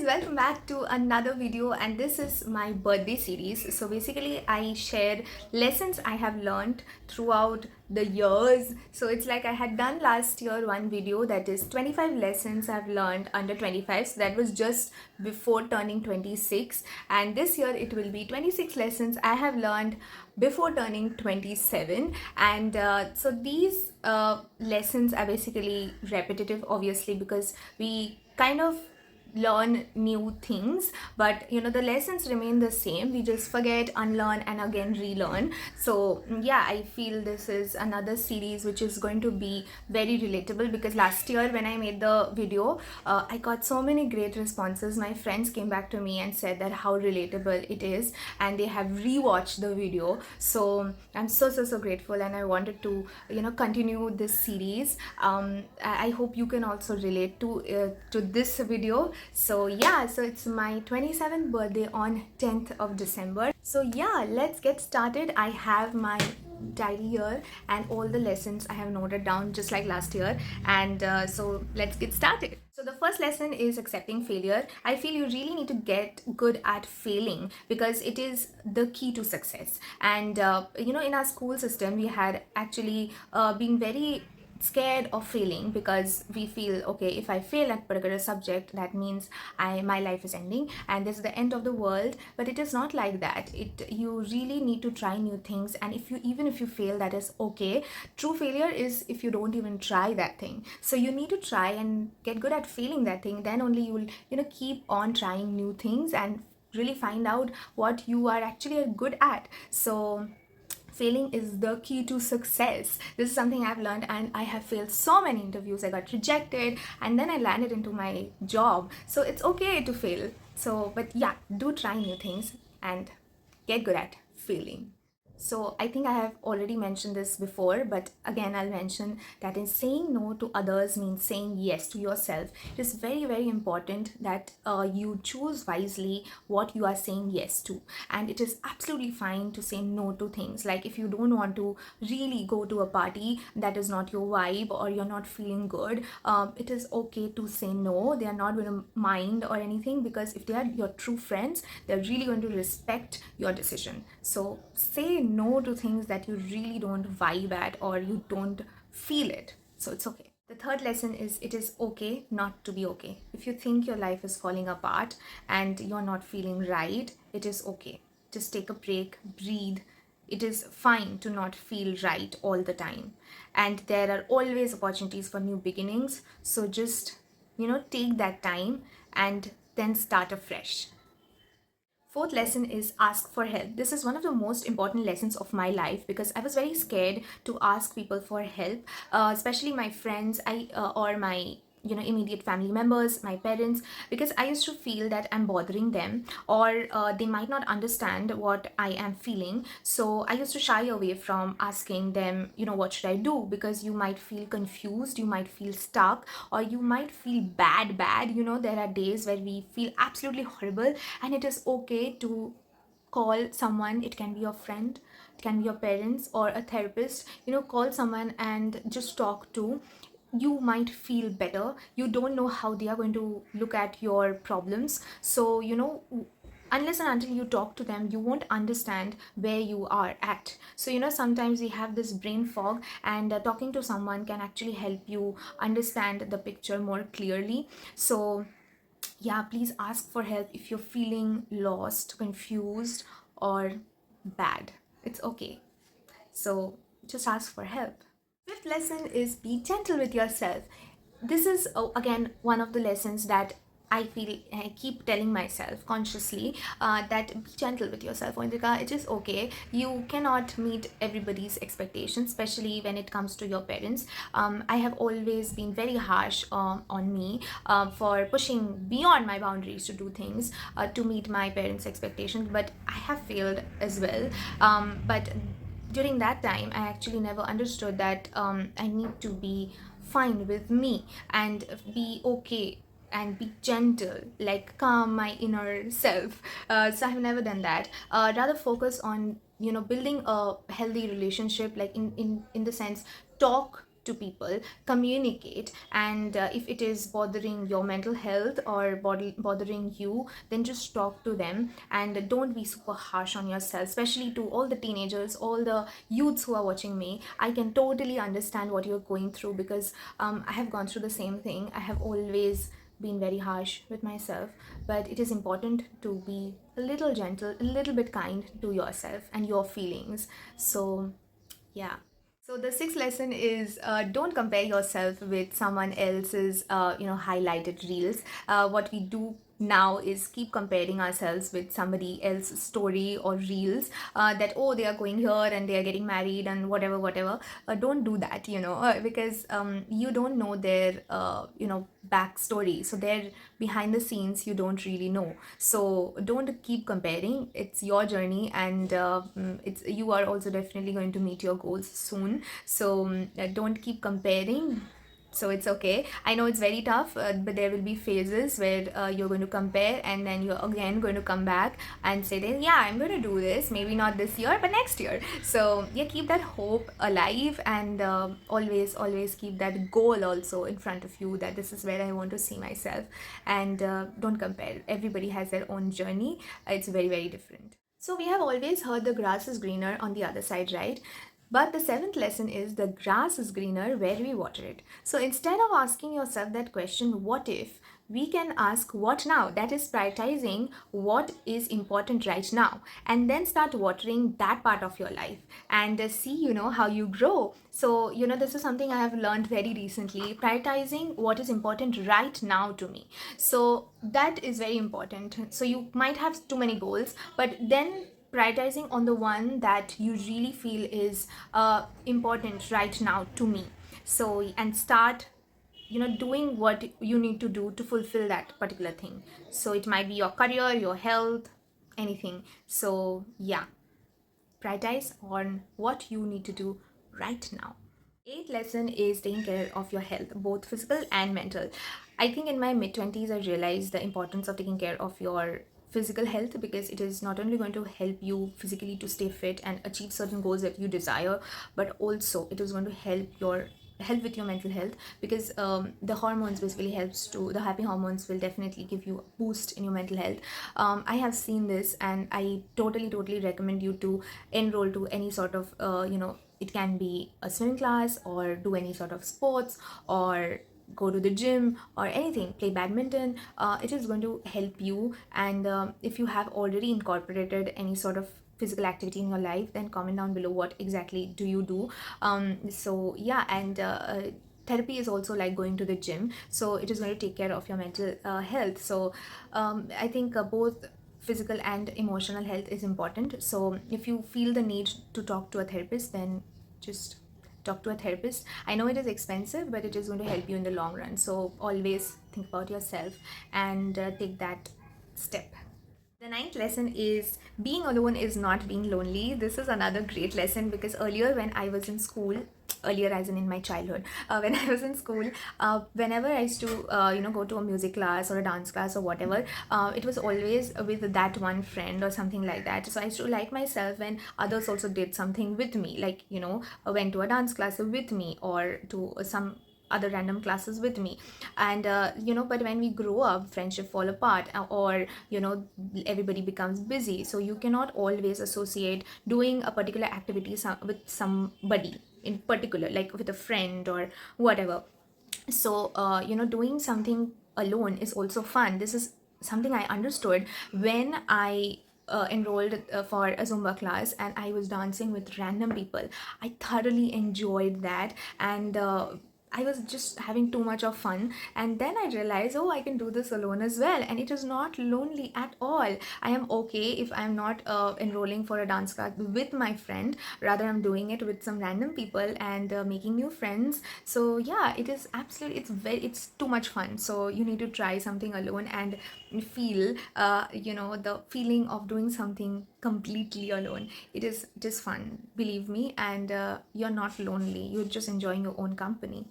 welcome back to another video, and this is my birthday series. So basically I share lessons I have learned throughout the years. So it's like I had done last year one video that is 25 lessons I've learned under 25. So that was just before turning 26, and this year it will be 26 lessons I have learned before turning 27. And so these lessons are basically repetitive, obviously, because we kind of learn new things, but the lessons remain the same. We just forget, unlearn, and again relearn. So yeah, I feel this is another series which is going to be very relatable, because last year when I made the video, I got so many great responses. My friends came back to me and said that how relatable it is, and they have rewatched the video. So I'm so grateful, and I wanted to continue this series. I hope you can also relate to this video. So yeah, so it's my 27th birthday on 10th of December. So yeah, let's get started. I have my diary here and all the lessons I have noted down just like last year, and so let's get started. So the first lesson is accepting failure. I feel you really need to get good at failing, because it is the key to success. And in our school system we had actually been very scared of failing, because we feel, okay, if I fail at particular subject, that means my life is ending and this is the end of the world. But it is not like that. You really need to try new things, and even if you fail, that is okay. True failure is if you don't even try that thing. So you need to try and get good at failing that thing, then only you will keep on trying new things and really find out what you are actually good at. So failing is the key to success. This is something I've learned, and I have failed so many interviews. I got rejected and then I landed into my job. So it's okay to fail. So, but yeah, do try new things and get good at failing. So I think I have already mentioned this before, but again I'll mention that in saying no to others means saying yes to yourself. It is very important that you choose wisely what you are saying yes to, and it is absolutely fine to say no to things. Like if you don't want to really go to a party that is not your vibe, or you're not feeling good, it is okay to say no. They are not going to mind or anything, because if they are your true friends, they're really going to respect your decision. So say no to things that you really don't vibe at or you don't feel it. So it's okay. The third lesson is it is okay not to be okay. If you think your life is falling apart and you're not feeling right, it is okay. Just take a break, breathe. It is fine to not feel right all the time. And there are always opportunities for new beginnings. So just, take that time and then start afresh. Fourth lesson is ask for help. This is one of the most important lessons of my life, because I was very scared to ask people for help, especially my friends, or my immediate family members, my parents, because I used to feel that I'm bothering them, or they might not understand what I am feeling. So I used to shy away from asking them, what should I do, because you might feel confused, you might feel stuck, or you might feel bad. There are days where we feel absolutely horrible, and it is okay to call someone. It can be your friend, it can be your parents, or a therapist. Call someone and just talk to. You might feel better. You don't know how they are going to look at your problems. So unless and until you talk to them, you won't understand where you are at. So sometimes we have this brain fog, and talking to someone can actually help you understand the picture more clearly. So yeah, please ask for help if you're feeling lost, confused, or bad. It's okay. So just ask for help. Fifth lesson is be gentle with yourself. This is again one of the lessons that I feel I keep telling myself consciously, that be gentle with yourself, Indrika. It is okay. You cannot meet everybody's expectations, especially when it comes to your parents. I have always been very harsh on me for pushing beyond my boundaries to do things to meet my parents' expectations, but I have failed as well. But during that time I actually never understood that I need to be fine with me and be okay and be gentle, like calm my inner self. So I have never done that. Rather focus on building a healthy relationship, like in the sense, talk to people, communicate, and if it is bothering your mental health or bothering you, then just talk to them, and don't be super harsh on yourself, especially to all the teenagers, all the youths who are watching me. I can totally understand what you're going through, because I have gone through the same thing. I have always been very harsh with myself, but it is important to be a little gentle, a little bit kind to yourself and your feelings. So yeah. So the sixth lesson is, don't compare yourself with someone else's highlighted reels. What we do now is keep comparing ourselves with somebody else's story or reels, that, oh, they are going here and they are getting married and whatever. Don't do that, because you don't know their backstory. So their behind the scenes you don't really know. So don't keep comparing. It's your journey, and it's you are also definitely going to meet your goals soon. So don't keep comparing. So it's okay. I know it's very tough, but there will be phases where you're going to compare, and then you're again going to come back and say that, yeah, I'm going to do this, maybe not this year but next year. So yeah, keep that hope alive, and always keep that goal also in front of you, that this is where I want to see myself. And don't compare. Everybody has their own journey. It's very, very different. So we have always heard the grass is greener on the other side, right? But the seventh lesson is, the grass is greener where we water it. So instead of asking yourself that question, what if, we can ask what now? That is prioritizing what is important right now, and then start watering that part of your life, and see, how you grow. So, this is something I have learned very recently, prioritizing what is important right now to me. So that is very important. So you might have too many goals, but then prioritizing on the one that you really feel is important right now to me. So, and start doing what you need to do to fulfill that particular thing. So it might be your career, your health, anything. So yeah, prioritize on what you need to do right now. Eighth lesson is taking care of your health, both physical and mental. I think in my mid 20s, I realized the importance of taking care of your physical health, because it is not only going to help you physically to stay fit and achieve certain goals that you desire, but also it is going to help with your mental health, because the hormones basically helps to, the happy hormones will definitely give you a boost in your mental health. I have seen this, and I totally recommend you to enroll to any sort of it can be a swimming class, or do any sort of sports, or go to the gym, or anything, play badminton. It is going to help you. And if you have already incorporated any sort of physical activity in your life, then comment down below what exactly do you do. So yeah, and therapy is also like going to the gym, so it is going to take care of your mental health. So I think both physical and emotional health is important. So if you feel the need to talk to a therapist, then just talk to a therapist. I know it is expensive, but it is going to help you in the long run. So always think about yourself, and take that step. The ninth lesson is, being alone is not being lonely. This is another great lesson, because earlier when I was in school, earlier as in my childhood, when I was in school, whenever I used to go to a music class or a dance class or whatever, it was always with that one friend or something like that. So I used to like myself when others also did something with me, like went to a dance class with me, or to some other random classes with me. And but when we grow up, friendship fall apart, or everybody becomes busy, so you cannot always associate doing a particular activity with somebody in particular, like with a friend or whatever. So doing something alone is also fun. This is something I understood when I enrolled for a Zumba class, and I was dancing with random people. I thoroughly enjoyed that, and I was just having too much of fun. And then I realized, oh, I can do this alone as well, and it is not lonely at all. I am okay if I'm not enrolling for a dance class with my friend, rather I'm doing it with some random people, and making new friends. So yeah, it is absolutely, it's too much fun. So you need to try something alone and feel the feeling of doing something completely alone. It is fun, believe me. And you're not lonely, you're just enjoying your own company.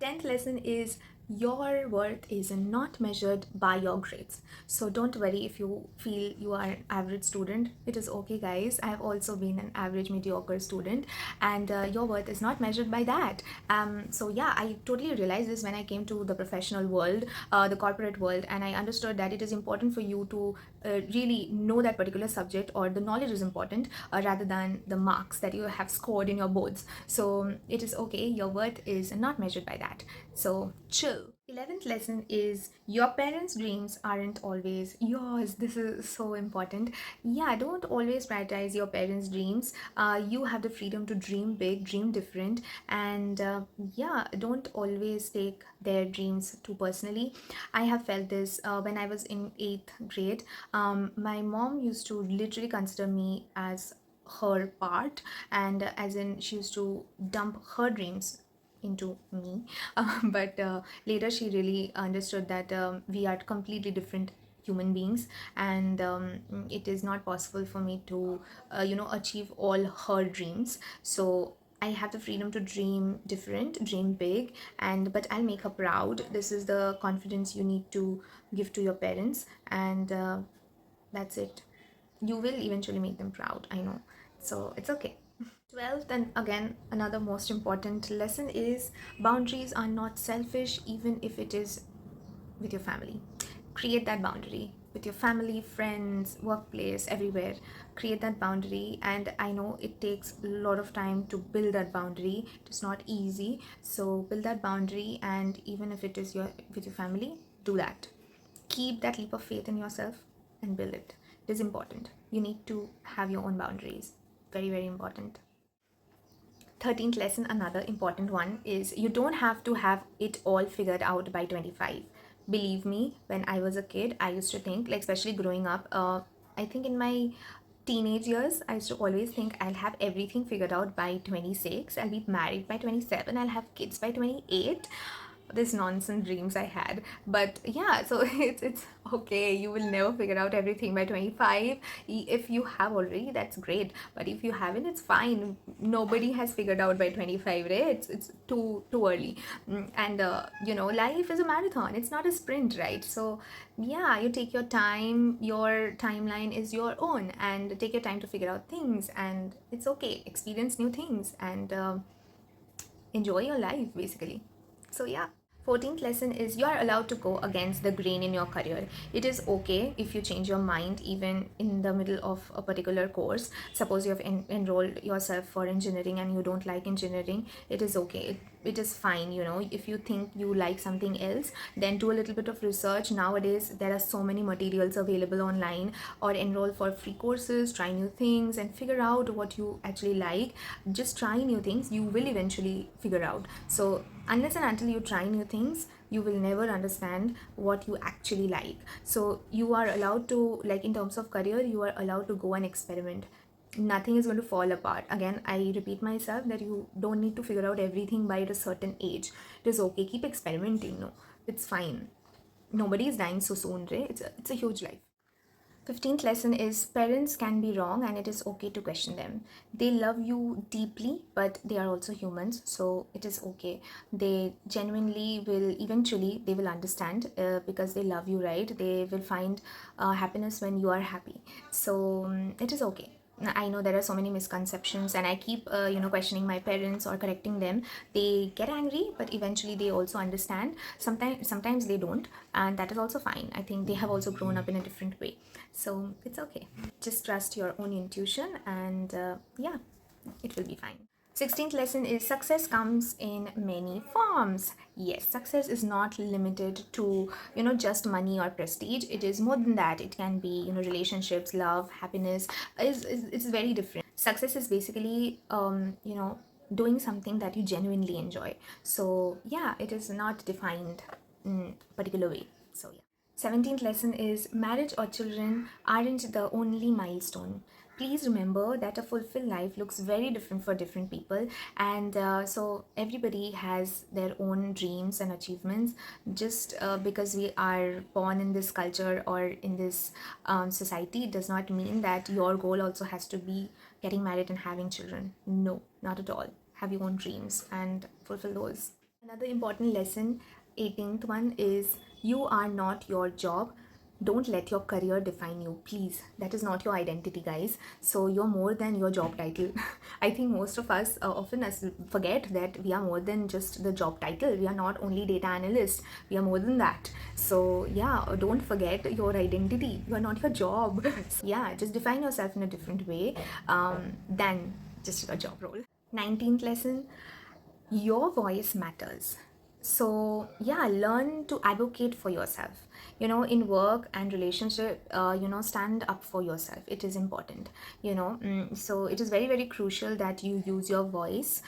10th lesson is, Your worth is not measured by your grades. So don't worry if you feel you are an average student. It is okay, guys. I have also been an average mediocre student, and your worth is not measured by that. So yeah, I totally realized this when I came to the professional world, the corporate world, and I understood that it is important for you to really know that particular subject, or the knowledge is important rather than the marks that you have scored in your boards. So it is okay. Your worth is not measured by that. So chill. 11th lesson is your parents' dreams aren't always yours. This is so important. Yeah, don't always prioritize your parents' dreams. You have the freedom to dream big, dream different, and yeah, don't always take their dreams too personally. I have felt this when I was in 8th grade. My mom used to literally consider me as her part, and as in she used to dump her dreams into me. But later she really understood that we are completely different human beings, and it is not possible for me to achieve all her dreams. So I have the freedom to dream different, dream big, and but I'll make her proud. This is the confidence you need to give to your parents, and that's it. You will eventually make them proud, I know. So it's okay. 12th, and again another most important lesson, is boundaries are not selfish, even if it is with your family. Create that boundary with your family, friends, workplace, everywhere. Create that boundary, and I know it takes a lot of time to build that boundary. It's not easy, so build that boundary, and even if it is your with your family, do that. Keep that leap of faith in yourself and build it. It is important. You need to have your own boundaries. Very, very important. 13th lesson, another important one, is you don't have to have it all figured out by 25. Believe me, when I was a kid, I used to think, like, especially growing up, I think in my teenage years, I used to always think I'll have everything figured out by 26, I'll be married by 27, I'll have kids by 28. This nonsense dreams I had. But yeah, so it's okay. You will never figure out everything by 25. If you have already, that's great. But if you haven't, it's fine. Nobody has figured out by 25, right? It's too early. And life is a marathon. It's not a sprint, right? So yeah, you take your time. Your timeline is your own, and take your time to figure out things. And it's okay. Experience new things, and enjoy your life, basically. So yeah. 14th lesson is you are allowed to go against the grain in your career. It is okay if you change your mind even in the middle of a particular course. Suppose you have enrolled yourself for engineering and you don't like engineering. It is okay. It is fine. If you think you like something else, then do a little bit of research. Nowadays there are so many materials available online, or enroll for free courses, try new things, and figure out what you actually like. Just try new things. You will eventually figure out. So unless and until you try new things, you will never understand what you actually like. So you are allowed to, like, in terms of career, you are allowed to go and experiment. Nothing is going to fall apart. Again, I repeat myself that you don't need to figure out everything by a certain age. It is okay. Keep experimenting. No, it's fine. Nobody is dying so soon, right? It's a huge life. 15th lesson is parents can be wrong, and it is okay to question them. They love you deeply, but they are also humans, so it is okay. They genuinely will, eventually they will understand, because they love you, right? They will find happiness when you are happy. So it is okay. I know there are so many misconceptions, and I keep questioning my parents or correcting them. They get angry, but eventually they also understand. Sometimes they don't, and that is also fine. I think they have also grown up in a different way, so it's okay. Just trust your own intuition, and yeah, it will be fine. 16th lesson is success comes in many forms. Yes, success is not limited to just money or prestige. It is more than that. It can be relationships, love, happiness. It's very different. Success is basically doing something that you genuinely enjoy. So yeah, it is not defined in a particular way. So yeah. 17th lesson is marriage or children aren't the only milestone. Please remember that a fulfilled life looks very different for different people, and so everybody has their own dreams and achievements. Just because we are born in this culture or in this society does not mean that your goal also has to be getting married and having children. No, not at all. Have your own dreams and fulfill those. Another important lesson, 18th one is you are not your job. Don't let your career define you, please. That is not your identity, guys. So you're more than your job title. I think most of us often forget that we are more than just the job title. We are not only data analyst, we are more than that. So yeah, don't forget your identity. You are not your job. So, yeah, just define yourself in a different way than just your job role. 19th lesson, your voice matters. So yeah, learn to advocate for yourself, in work and relationship. Stand up for yourself. It is important. So it is very, very crucial that you use your voice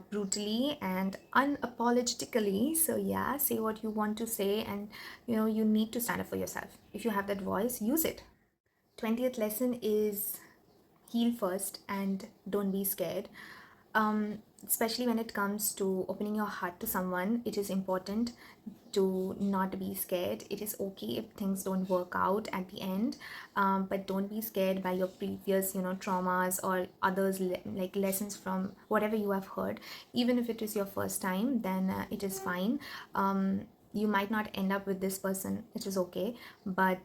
brutally and unapologetically. So yeah, say what you want to say, and you need to stand up for yourself. If you have that voice, use it. 20th lesson is heal first and don't be scared. Especially when it comes to opening your heart to someone, it is important to not be scared. It is okay if things don't work out at the end, but don't be scared by your previous traumas or others, like lessons from whatever you have heard. Even if it is your first time, then it is fine. You might not end up with this person, it is okay, but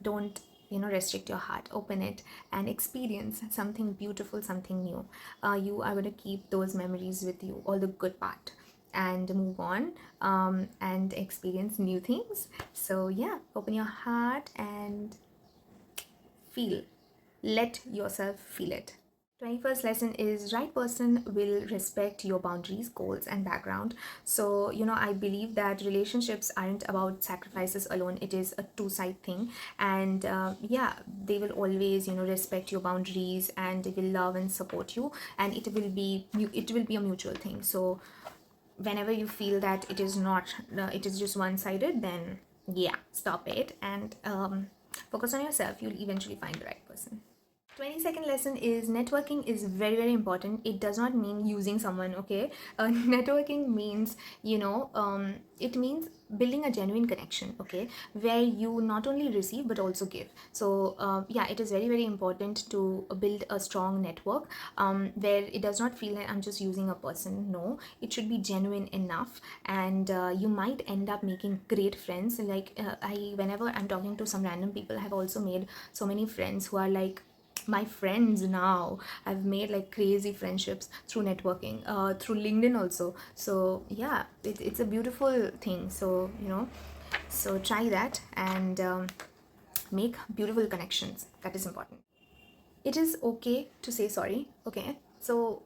don't restrict your heart. Open it and experience something beautiful, something new. You are going to keep those memories with you, all the good part, and move on and experience new things. So yeah, open your heart and feel. Let yourself feel it. 21st lesson is right person will respect your boundaries, goals, and background. So I believe that relationships aren't about sacrifices alone. It is a two-side thing, and yeah, they will always respect your boundaries, and they will love and support you, and it will be a mutual thing. So whenever you feel that it is not it is just one-sided, then yeah, stop it and focus on yourself. You'll eventually find the right person. 22nd lesson is networking is very, very important. It does not mean using someone, okay? Networking means it means building a genuine connection, okay, where you not only receive but also give. So yeah, it is very, very important to build a strong network where it does not feel like I'm just using a person. No, it should be genuine enough, and you might end up making great friends. Like whenever I'm talking to some random people, I have also made so many friends who are like my friends now. I've made like crazy friendships through networking, through LinkedIn also. So yeah, it's a beautiful thing. So so try that and make beautiful connections. That is important. It is okay to say sorry, okay? So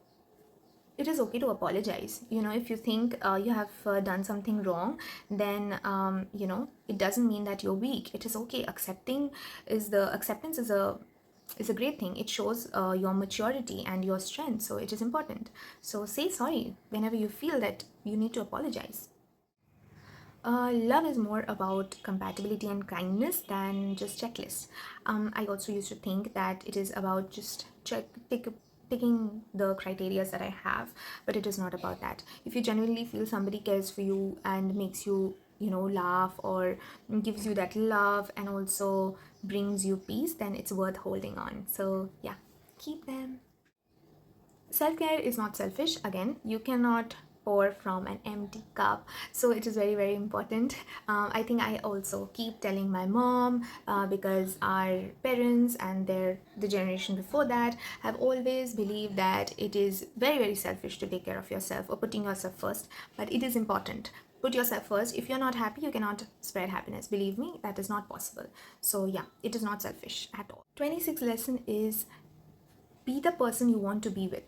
it is okay to apologize. If you think you have done something wrong, then it doesn't mean that you're weak. It is okay. Acceptance is a great thing. It shows your maturity and your strength, so it is important. So say sorry whenever you feel that you need to apologize. Love is more about compatibility and kindness than just checklists. I also used to think that it is about just ticking the criteria that I have, but it is not about that. If you genuinely feel somebody cares for you and makes you, laugh, or gives you that love and also brings you peace, then it's worth holding on. So yeah, keep them. Self-care is not selfish. Again, you cannot pour from an empty cup, so it is very, very important. I think I also keep telling my mom, because our parents and the generation before that have always believed that it is very, very selfish to take care of yourself or putting yourself first, but it is important. Put yourself first. If you're not happy, you cannot spread happiness. Believe me, that is not possible. So yeah, it is not selfish at all. 26th lesson is be the person you want to be with.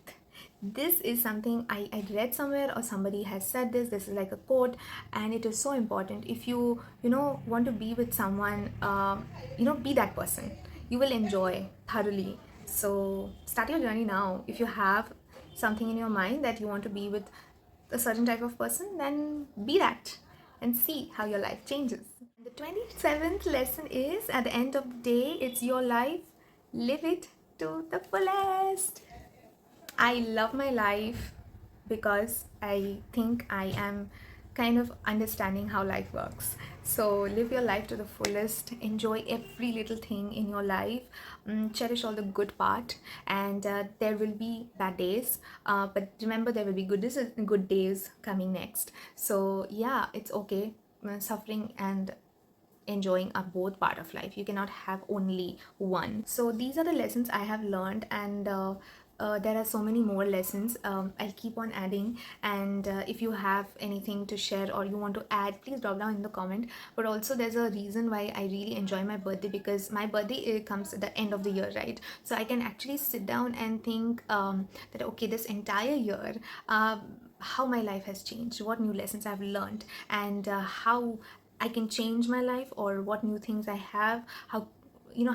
This is something I read somewhere, or somebody has said this is like a quote, and it is so important. If you want to be with someone, be that person. You will enjoy thoroughly. So start your journey now. If you have something in your mind that you want to be with a certain type of person, then be that and see how your life changes. The 27th lesson is, at the end of the day, it's your life. Live it to the fullest. I love my life because I think I am kind of understanding how life works. So live your life to the fullest, enjoy every little thing in your life, cherish all the good part, and there will be bad days, but remember there will be good days coming next. So yeah, it's okay. Suffering and enjoying are both part of life. You cannot have only one. So these are the lessons I have learned, and there are so many more lessons. I'll keep on adding, and if you have anything to share or you want to add, please drop down in the comment. But also there's a reason why I really enjoy my birthday, because my birthday comes at the end of the year, right? So I can actually sit down and think that okay, this entire year, how my life has changed, what new lessons I've learned, and how I can change my life, or what new things I have, how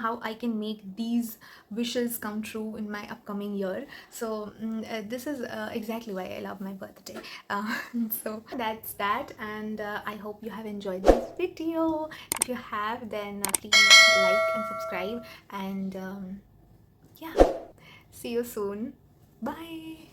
how I can make these wishes come true in my upcoming year. So this is exactly why I love my birthday. uh, so that's that, and I hope you have enjoyed this video. If you have, then please like and subscribe, and yeah, see you soon. Bye.